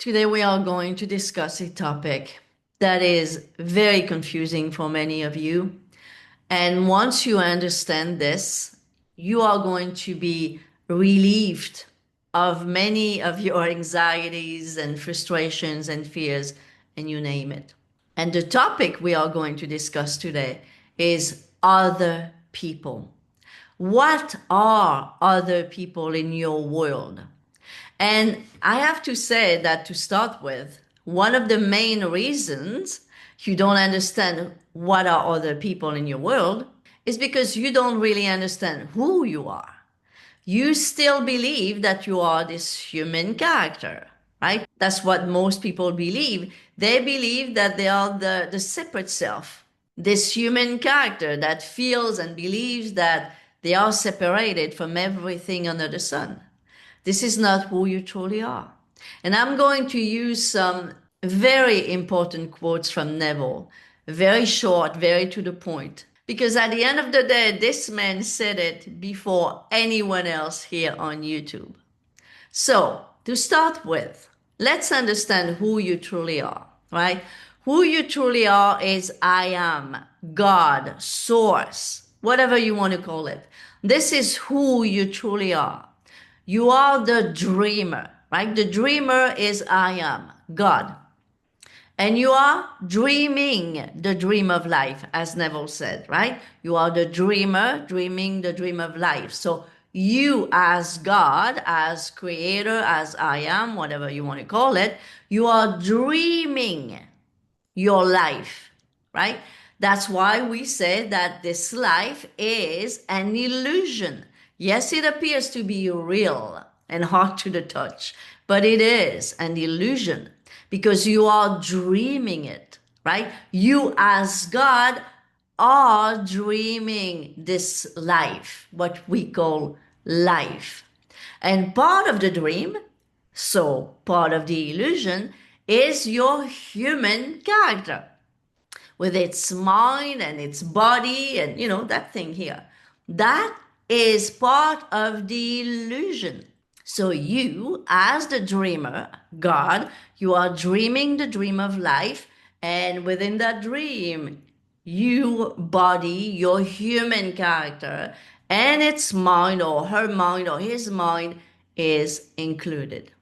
Today we are going to discuss a topic that is very confusing for many of you. And once you understand this, you are going to be relieved of many of your anxieties and frustrations and fears, and you name it. And the topic we are going to discuss today is other people. What are other people in your world? And I have to say that to start with, one of the main reasons you don't understand what are other people in your world is because you don't really understand who you are. You still believe that you are this human character, right? That's what most people believe. They believe that they are the separate self, this human character that feels and believes that they are separated from everything under the sun. This is not who you truly are. And I'm going to use some very important quotes from Neville, very short, very to the point. Because at the end of the day, this man said it before anyone else here on YouTube. So, to start with, let's understand who you truly are, right? Who you truly are is I am, God, Source, whatever you want to call it. This is who you truly are. You are the dreamer, right? The dreamer is I am, God. And you are dreaming the dream of life, as Neville said, right? You are the dreamer, dreaming the dream of life. So you as God, as creator, as I am, whatever you want to call it, you are dreaming your life, right? That's why we say that this life is an illusion. Yes, it appears to be real and hard to the touch, but it is an illusion because you are dreaming it, right? You as God are dreaming this life, what we call life. And part of the dream, so part of the illusion, is your human character with its mind and its body and, that thing here. That is part of the illusion. So you, as the dreamer, God, you are dreaming the dream of life. And within that dream, you body your human character and its mind or her mind or his mind is included.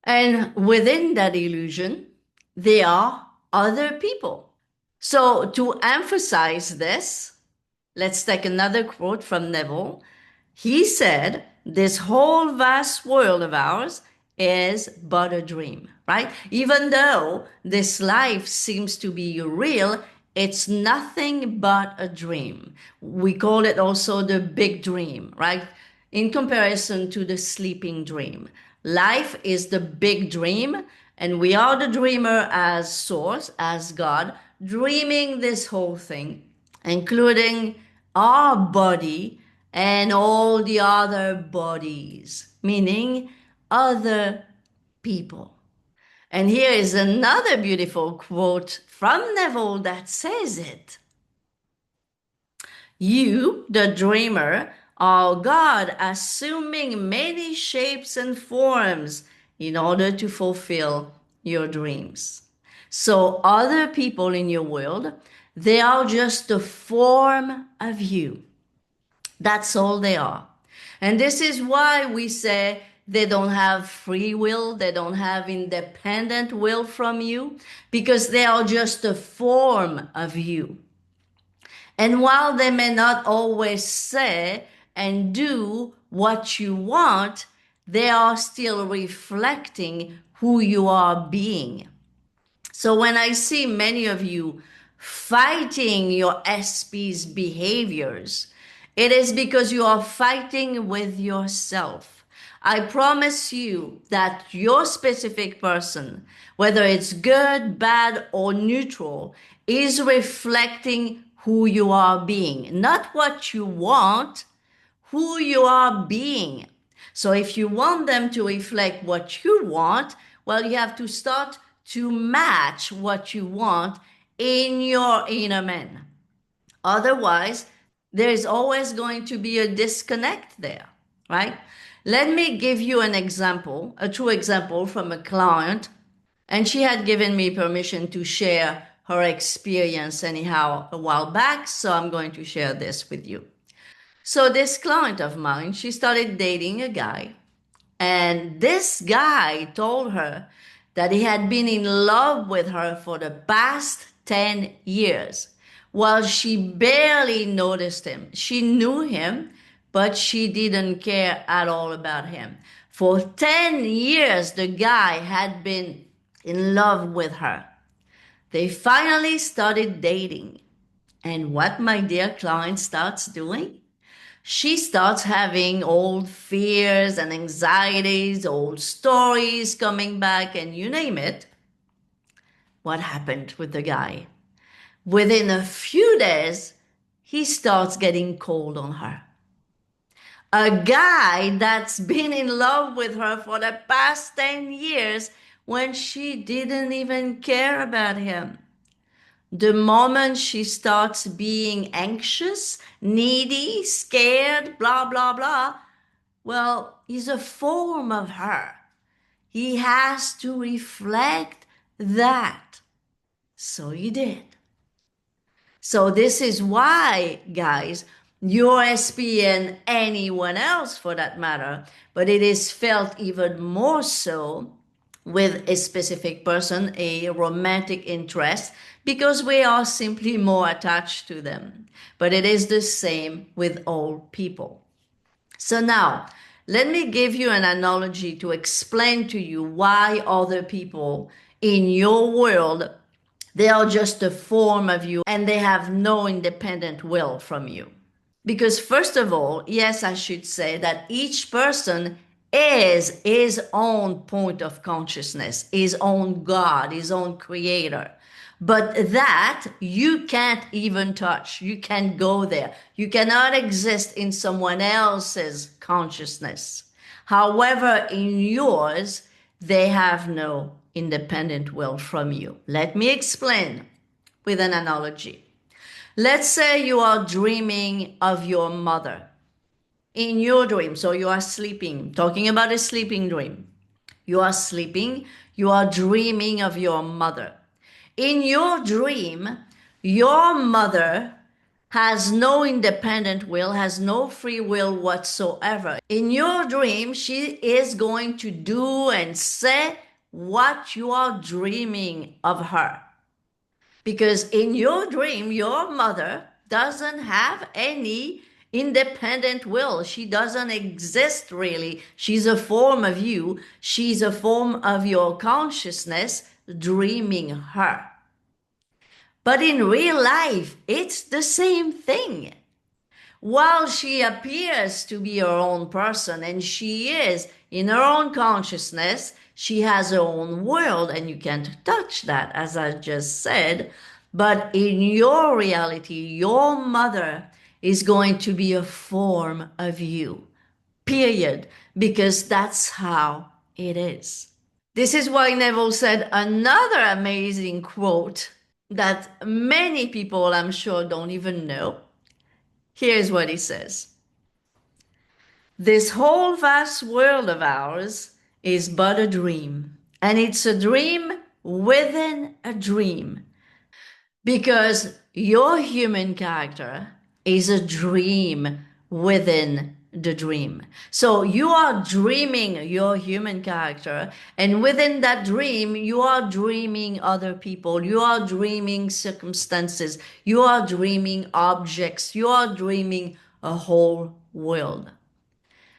And within that illusion, there are other people. So to emphasize this, let's take another quote from Neville. He said, this whole vast world of ours is but a dream, right? Even though this life seems to be real, it's nothing but a dream. We call it also the big dream, right? In comparison to the sleeping dream. Life is the big dream, and we are the dreamer as source, as God, dreaming this whole thing, including our body and all the other bodies, meaning other people. And here is another beautiful quote from Neville that says it. You, the dreamer, are God, assuming many shapes and forms in order to fulfill your dreams. So other people in your world, they are just a form of you. That's all they are. And this is why we say they don't have free will, they don't have independent will from you, because they are just a form of you. And while they may not always say and do what you want, they are still reflecting who you are being. So when I see many of you fighting your SP's behaviors, it is because you are fighting with yourself. I promise you that your specific person, whether it's good, bad, or neutral, is reflecting who you are being, not what you want, who you are being. So if you want them to reflect what you want, well, you have to start to match what you want in your inner man. Otherwise, there is always going to be a disconnect there, right? Let me give you an example, a true example from a client And she had given me permission to share her experience anyhow a while back, so I'm going to share this with you. So this client of mine, she started dating a guy, and this guy told her that he had been in love with her for the past 10 years. Well, she barely noticed him. She knew him, but she didn't care at all about him. For 10 years, the guy had been in love with her. They finally started dating. And what my dear client starts doing? She starts having old fears and anxieties, old stories coming back, and you name it. What happened with the guy? Within a few days, he starts getting cold on her. A guy that's been in love with her for the past 10 years when she didn't even care about him. The moment she starts being anxious, needy, scared, blah, blah, blah, well, he's a form of her. He has to reflect that. So he did. So this is why, guys, your SP and anyone else for that matter, but it is felt even more so with a specific person, a romantic interest, because we are simply more attached to them. But it is the same with all people. So now, let me give you an analogy to explain to you why other people in your world, they are just a form of you and they have no independent will from you. Because first of all, yes, I should say that each person is his own point of consciousness, his own God, his own creator. But that you can't even touch. You can't go there. You cannot exist in someone else's consciousness. However, in yours, they have no independent will from you. Let me explain with an analogy. Let's say you are dreaming of your mother in your dream. So you are sleeping, talking about a sleeping dream. You are sleeping, you are dreaming of your mother. In your dream, your mother has no independent will, has no free will whatsoever. In your dream, she is going to do and say what you are dreaming of her. Because in your dream, your mother doesn't have any independent will. She doesn't exist really. She's a form of you. She's a form of your consciousness dreaming her. But in real life, it's the same thing. While she appears to be her own person, and she is in her own consciousness, she has her own world, and you can't touch that, as I just said. But in your reality, your mother is going to be a form of you, period, because that's how it is. This is why Neville said another amazing quote that many people, I'm sure, don't even know. Here's what he says. This whole vast world of ours is but a dream, and it's a dream within a dream, because your human character is a dream within the dream. So you are dreaming your human character, and within that dream, you are dreaming other people, you are dreaming circumstances, you are dreaming objects, you are dreaming a whole world.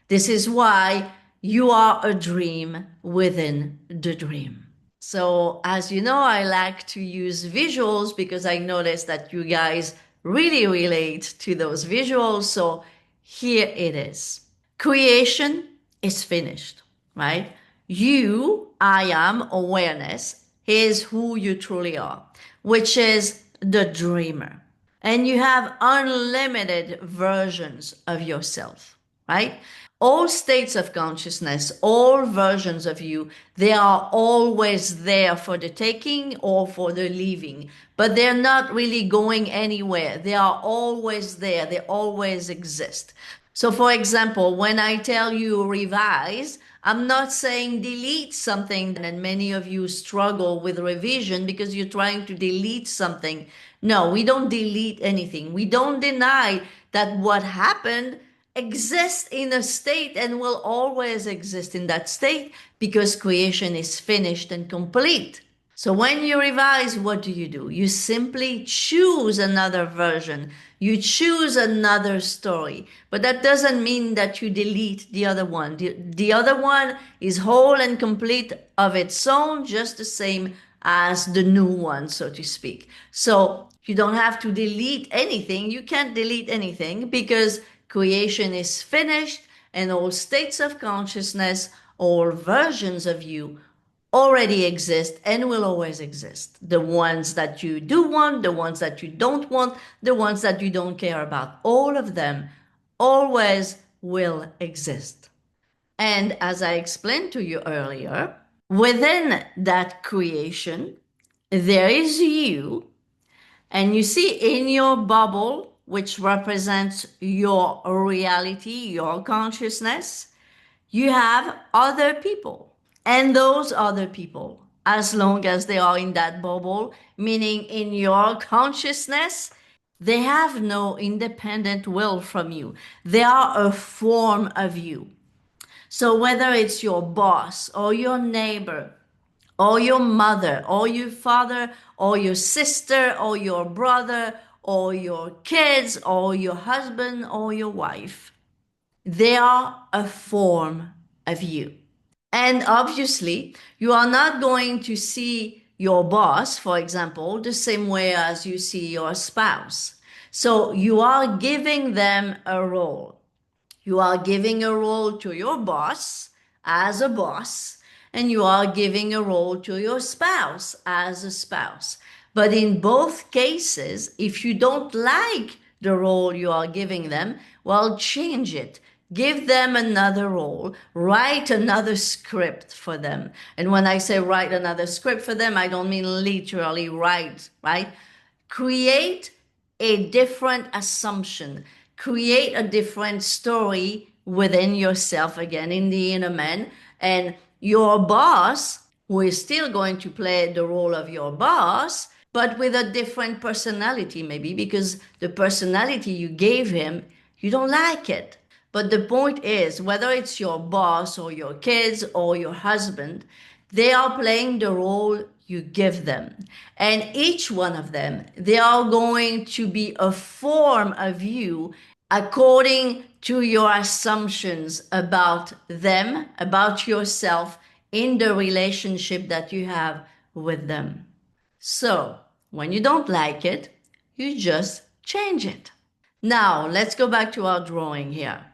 This is why you are a dream within the dream. So, as you know, I like to use visuals because I noticed that you guys really relate to those visuals. So, here it is. Creation is finished, right? You, I am, awareness is who you truly are, which is the dreamer. And you have unlimited versions of yourself, right? All states of consciousness, all versions of you, they are always there for the taking or for the leaving, but they're not really going anywhere. They are always there. They always exist. So for example, when I tell you revise, I'm not saying delete something, and many of you struggle with revision because you're trying to delete something. No, we don't delete anything. We don't deny that what happened exists in a state and will always exist in that state because creation is finished and complete. So when you revise, what do? You simply choose another version. You choose another story. But that doesn't mean that you delete the other one. The other one is whole and complete of its own, just the same as the new one, so to speak. So you don't have to delete anything. You can't delete anything because creation is finished and all states of consciousness, all versions of you already exist and will always exist. The ones that you do want, the ones that you don't want, the ones that you don't care about, all of them always will exist. And as I explained to you earlier, within that creation, there is you, and you see in your bubble, which represents your reality, your consciousness, you have other people. And those other people, as long as they are in that bubble, meaning in your consciousness, they have no independent will from you. They are a form of you. So whether it's your boss or your neighbor or your mother or your father or your sister or your brother or your kids or your husband or your wife, they are a form of you. And obviously, you are not going to see your boss, for example, the same way as you see your spouse. So you are giving them a role. You are giving a role to your boss as a boss, and you are giving a role to your spouse as a spouse. But in both cases, if you don't like the role you are giving them, well, change it. Give them another role. Write another script for them. And when I say write another script for them, I don't mean literally write, right? Create a different assumption, create a different story within yourself again in the inner man. And your boss, who is still going to play the role of your boss, but with a different personality, maybe because the personality you gave him, you don't like it. But the point is, whether it's your boss or your kids or your husband, they are playing the role you give them. And each one of them, they are going to be a form of you according to your assumptions about them, about yourself in the relationship that you have with them. So when you don't like it, you just change it. Now, let's go back to our drawing here.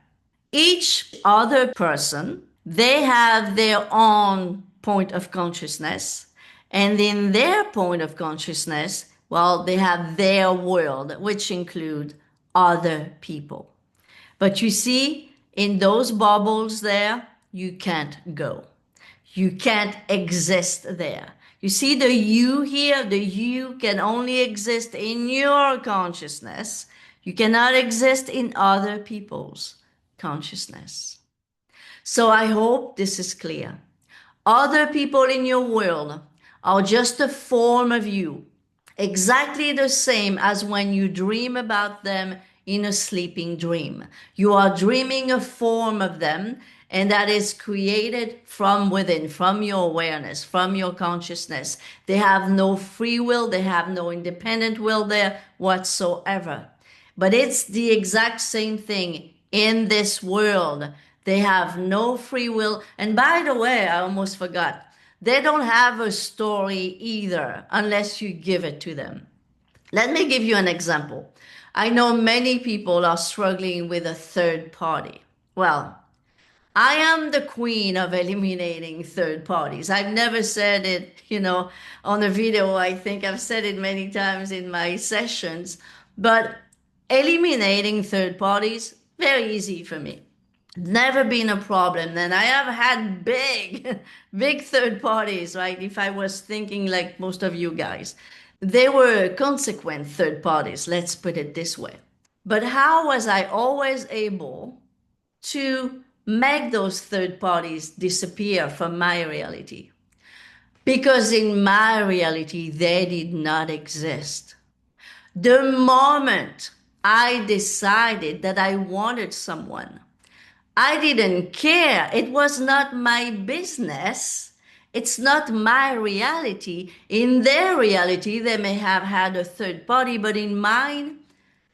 Each other person, they have their own point of consciousness. And in their point of consciousness, well, they have their world, which include other people. But you see, in those bubbles there, you can't go. You can't exist there. You see the you here, the you can only exist in your consciousness. You cannot exist in other people's consciousness. So I hope this is clear. Other people in your world are just a form of you, exactly the same as when you dream about them in a sleeping dream. You are dreaming a form of them, and that is created from within, from your awareness, from your consciousness. They have no free will, they have no independent will there whatsoever. But it's the exact same thing in this world. They have no free will. And by the way, I almost forgot. They don't have a story either unless you give it to them. Let me give you an example. I know many people are struggling with a third party. Well, I am the queen of eliminating third parties. I've never said it, on a video. I think I've said it many times in my sessions, but eliminating third parties, very easy for me. Never been a problem. And I have had big, big third parties, right? If I was thinking like most of you guys, they were consequent third parties, let's put it this way. But how was I always able to make those third parties disappear from my reality. Because in my reality, they did not exist. The moment I decided that I wanted someone, I didn't care. It was not my business. It's not my reality. In their reality, they may have had a third party, but in mine,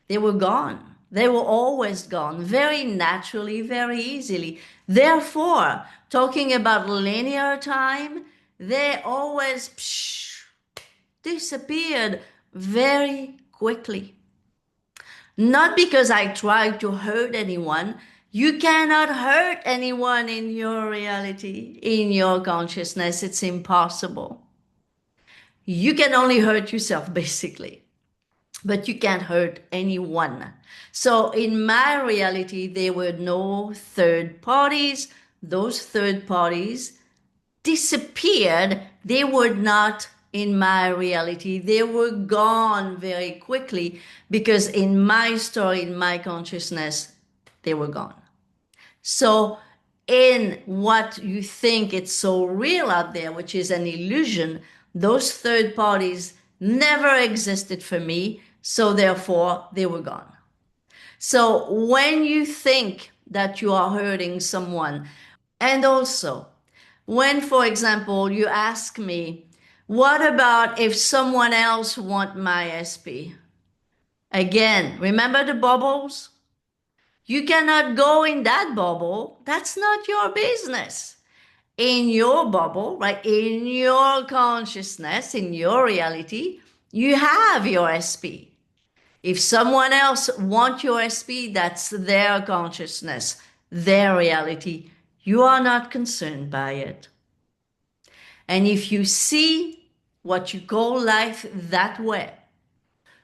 they were gone. They were always gone, very naturally, very easily. Therefore, talking about linear time, they always disappeared very quickly. Not because I tried to hurt anyone. You cannot hurt anyone in your reality, in your consciousness. It's impossible. You can only hurt yourself, basically, but you can't hurt anyone. So in my reality, there were no third parties. Those third parties disappeared. They were not in my reality. They were gone very quickly because in my story, in my consciousness, they were gone. So in what you think it's so real out there, which is an illusion, those third parties never existed for me. So therefore, they were gone. So when you think that you are hurting someone, and also when, for example, you ask me, what about if someone else want my SP? Again, remember the bubbles? You cannot go in that bubble. That's not your business. In your bubble, right? In your consciousness, in your reality, you have your SP. If someone else wants your SP, that's their consciousness, their reality. You are not concerned by it. And if you see what you call life that way,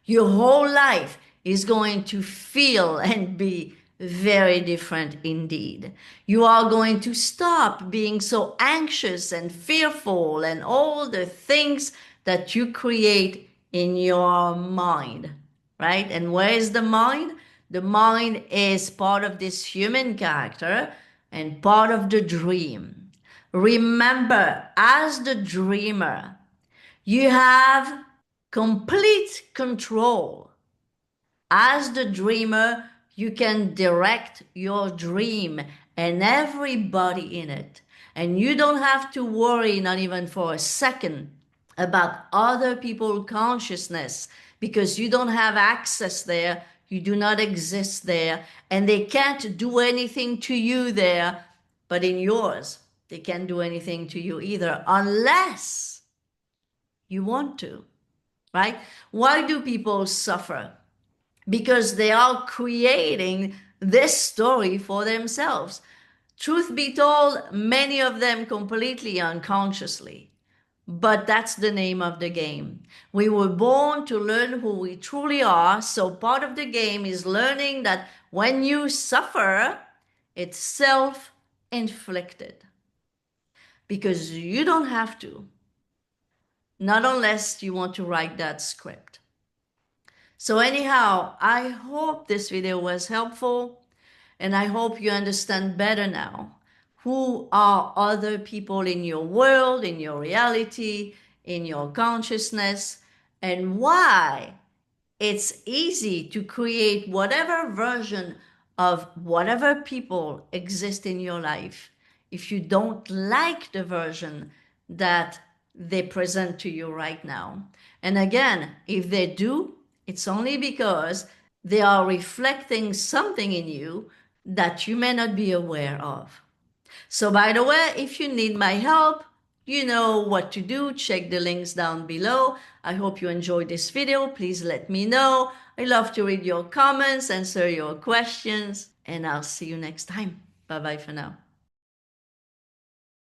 your whole life is going to feel and be very different indeed. You are going to stop being so anxious and fearful and all the things that you create in your mind, right? And where is the mind? The mind is part of this human character and part of the dream. Remember, as the dreamer, you have complete control. As the dreamer, you can direct your dream and everybody in it. And you don't have to worry, not even for a second, about other people's consciousness because you don't have access there. You do not exist there. And they can't do anything to you there. But in yours, they can't do anything to you either unless you want to, right? Why do people suffer? Because they are creating this story for themselves. Truth be told, many of them completely unconsciously. But that's the name of the game. We were born to learn who we truly are. So part of the game is learning that when you suffer, it's self-inflicted. Because you don't have to. Not unless you want to write that script. So anyhow, I hope this video was helpful and I hope you understand better now who are other people in your world, in your reality, in your consciousness, and why it's easy to create whatever version of whatever people exist in your life if you don't like the version that they present to you right now. And again, if they do, it's only because they are reflecting something in you that you may not be aware of. So by the way, if you need my help, you know what to do. Check the links down below. I hope you enjoyed this video. Please let me know. I love to read your comments, answer your questions, and I'll see you next time. Bye-bye for now.